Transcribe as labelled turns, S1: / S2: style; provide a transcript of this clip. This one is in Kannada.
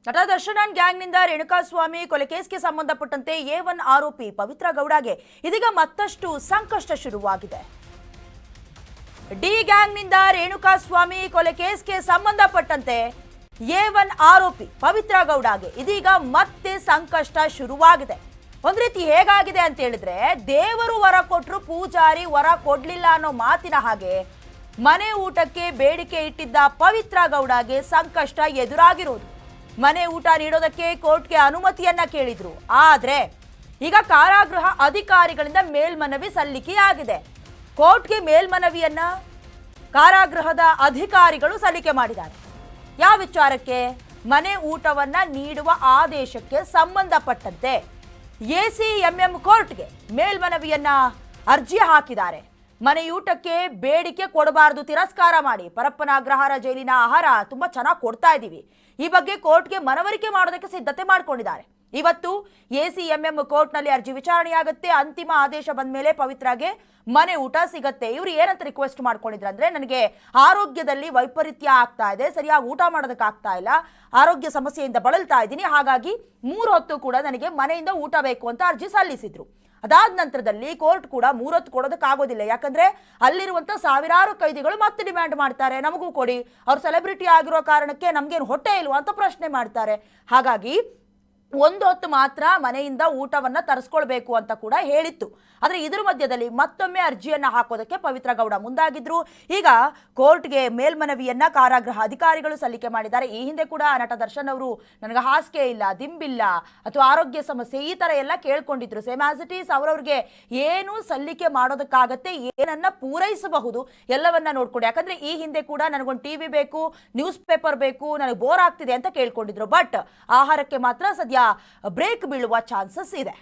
S1: ನಟ ದರ್ಶನ್ ಅಂಡ್ ಗ್ಯಾಂಗ್ನಿಂದ ರೇಣುಕಾಸ್ವಾಮಿ ಕೊಲೆ ಕೇಸ್ಗೆ ಸಂಬಂಧಪಟ್ಟಂತೆ A1 ಆರೋಪಿ ಪವಿತ್ರ ಗೌಡಗೆ ಇದೀಗ ಮತ್ತಷ್ಟು ಸಂಕಷ್ಟ ಶುರುವಾಗಿದೆ. ಡಿ ಗ್ಯಾಂಗ್ನಿಂದ ರೇಣುಕಾಸ್ವಾಮಿ ಕೊಲೆ ಕೇಸ್ಗೆ ಸಂಬಂಧಪಟ್ಟಂತೆ A1 ಆರೋಪಿ ಪವಿತ್ರ ಗೌಡಗೆ ಇದೀಗ ಮತ್ತೆ ಸಂಕಷ್ಟ ಶುರುವಾಗಿದೆ. ಒಂದ್ ರೀತಿ ಹೇಗಾಗಿದೆ ಅಂತ ಹೇಳಿದ್ರೆ, ದೇವರು ವರ ಕೊಟ್ಟರು ಪೂಜಾರಿ ವರ ಕೊಡ್ಲಿಲ್ಲ ಅನ್ನೋ ಮಾತಿನ ಹಾಗೆ ಮನೆ ಊಟಕ್ಕೆ ಬೇಡಿಕೆ ಇಟ್ಟಿದ್ದ ಪವಿತ್ರ ಗೌಡಗೆ ಸಂಕಷ್ಟ ಎದುರಾಗಿರೋದು. ಮನೆ ಊಟ ನೀಡೋದಕ್ಕೆ ಕೋರ್ಟ್ಗೆ ಅನುಮತಿಯನ್ನ ಕೇಳಿದ್ರು. ಆದ್ರೆ ಈಗ ಕಾರಾಗೃಹ ಅಧಿಕಾರಿಗಳಿಂದ ಮೇಲ್ಮನವಿ ಸಲ್ಲಿಕೆಯಾಗಿದೆ. ಕೋರ್ಟ್ಗೆ ಮೇಲ್ಮನವಿಯನ್ನ ಕಾರಾಗೃಹದ ಅಧಿಕಾರಿಗಳು ಸಲ್ಲಿಕೆ ಮಾಡಿದ್ದಾರೆ. ಯಾವ ವಿಚಾರಕ್ಕೆ? ಮನೆ ಊಟವನ್ನ ನೀಡುವ ಆದೇಶಕ್ಕೆ ಸಂಬಂಧಪಟ್ಟಂತೆ ACMM ಕೋರ್ಟ್ಗೆ ಮೇಲ್ಮನವಿಯನ್ನ ಅರ್ಜಿ ಹಾಕಿದ್ದಾರೆ. ಮನೆಯೂಟಕ್ಕೆ ಬೇಡಿಕೆ ಕೊಡಬಾರದು, ತಿರಸ್ಕಾರ ಮಾಡಿ. ಪರಪ್ಪನ ಅಗ್ರಹಾರ ಜೈಲಿನ ಆಹಾರ ತುಂಬಾ ಚೆನ್ನಾಗಿ ಕೊಡ್ತಾ ಇದ್ದೀವಿ, ಈ ಬಗ್ಗೆ ಕೋರ್ಟ್ಗೆ ಮನವರಿಕೆ ಮಾಡೋದಕ್ಕೆ ಸಿದ್ಧತೆ ಮಾಡಿಕೊಂಡಿದ್ದಾರೆ. ಇವತ್ತು ACMM ಕೋರ್ಟ್ನಲ್ಲಿ ಅರ್ಜಿ ವಿಚಾರಣೆಯಾಗುತ್ತೆ. ಅಂತಿಮ ಆದೇಶ ಬಂದ ಮೇಲೆ ಪವಿತ್ರಗೆ ಮನೆ ಊಟ ಸಿಗತ್ತೆ. ಇವರು ಏನಂತ ರಿಕ್ವೆಸ್ಟ್ ಮಾಡ್ಕೊಂಡಿದ್ರು ಅಂದ್ರೆ, ನನಗೆ ಆರೋಗ್ಯದಲ್ಲಿ ವೈಪರೀತ್ಯ ಆಗ್ತಾ ಇದೆ, ಸರಿಯಾಗಿ ಊಟ ಮಾಡೋದಕ್ಕಾಗ್ತಾ ಇಲ್ಲ, ಆರೋಗ್ಯ ಸಮಸ್ಯೆಯಿಂದ ಬಳಲ್ತಾ ಇದ್ದೀನಿ, ಹಾಗಾಗಿ 3 ಹೊತ್ತು ಕೂಡ ನನಗೆ ಮನೆಯಿಂದ ಊಟ ಬೇಕು ಅಂತ ಅರ್ಜಿ ಸಲ್ಲಿಸಿದ್ರು. ಅದಾದ ನಂತರದಲ್ಲಿ ಕೋರ್ಟ್ ಕೂಡ 3 ಹೊತ್ತು ಕೊಡೋದಕ್ಕಾಗೋದಿಲ್ಲ, ಯಾಕಂದ್ರೆ ಅಲ್ಲಿರುವಂತ ಸಾವಿರಾರು ಕೈದಿಗಳು ಮತ್ತೆ ಡಿಮ್ಯಾಂಡ್ ಮಾಡ್ತಾರೆ, ನಮಗೂ ಕೊಡಿ, ಅವ್ರು ಸೆಲೆಬ್ರಿಟಿ ಆಗಿರೋ ಕಾರಣಕ್ಕೆ ನಮ್ಗೇನು ಹೊಟ್ಟೆ ಇಲ್ವಾ ಅಂತ ಪ್ರಶ್ನೆ ಮಾಡ್ತಾರೆ. ಹಾಗಾಗಿ 1 ಹೊತ್ತು ಮಾತ್ರ ಮನೆಯಿಂದ ಊಟವನ್ನ ತರಿಸ್ಕೊಳ್ಬೇಕು ಅಂತ ಕೂಡ ಹೇಳಿತ್ತು. ಆದ್ರೆ ಇದ್ರ ಮಧ್ಯದಲ್ಲಿ ಮತ್ತೊಮ್ಮೆ ಅರ್ಜಿಯನ್ನ ಹಾಕೋದಕ್ಕೆ ಪವಿತ್ರ ಗೌಡ ಮುಂದಾಗಿದ್ರು. ಈಗ ಕೋರ್ಟ್ಗೆ ಮೇಲ್ಮನವಿಯನ್ನ ಕಾರಾಗೃಹ ಅಧಿಕಾರಿಗಳು ಸಲ್ಲಿಕೆ ಮಾಡಿದ್ದಾರೆ. ಈ ಹಿಂದೆ ಕೂಡ ನಟ ದರ್ಶನ್ ಅವರು ನನಗೆ ಹಾಸಿಗೆ ಇಲ್ಲ, ದಿಂಬಿಲ್ಲ ಅಥವಾ ಆರೋಗ್ಯ ಸಮಸ್ಯೆ ಈ ತರ ಎಲ್ಲ ಕೇಳ್ಕೊಂಡಿದ್ರು. ಸೇಮ್ ಆಸ್ ಇಟ್ ಈಸ್ ಅವ್ರವ್ರಿಗೆ ಏನು ಸಲ್ಲಿಕೆ ಮಾಡೋದಕ್ಕಾಗತ್ತೆ, ಏನನ್ನ ಪೂರೈಸಬಹುದು ಎಲ್ಲವನ್ನ ನೋಡ್ಕೊಂಡು. ಯಾಕಂದ್ರೆ ಈ ಹಿಂದೆ ಕೂಡ ನನಗೊಂದು TV ಬೇಕು, ನ್ಯೂಸ್ ಪೇಪರ್ ಬೇಕು, ನನಗೆ ಬೋರ್ ಆಗ್ತಿದೆ ಅಂತ ಕೇಳ್ಕೊಂಡಿದ್ರು. ಬಟ್ ಆಹಾರಕ್ಕೆ ಮಾತ್ರ ಸದ್ಯ ಬ್ರೇಕ್ ಬೀಳುವ ಚಾನ್ಸಸ್ ಇದೆ.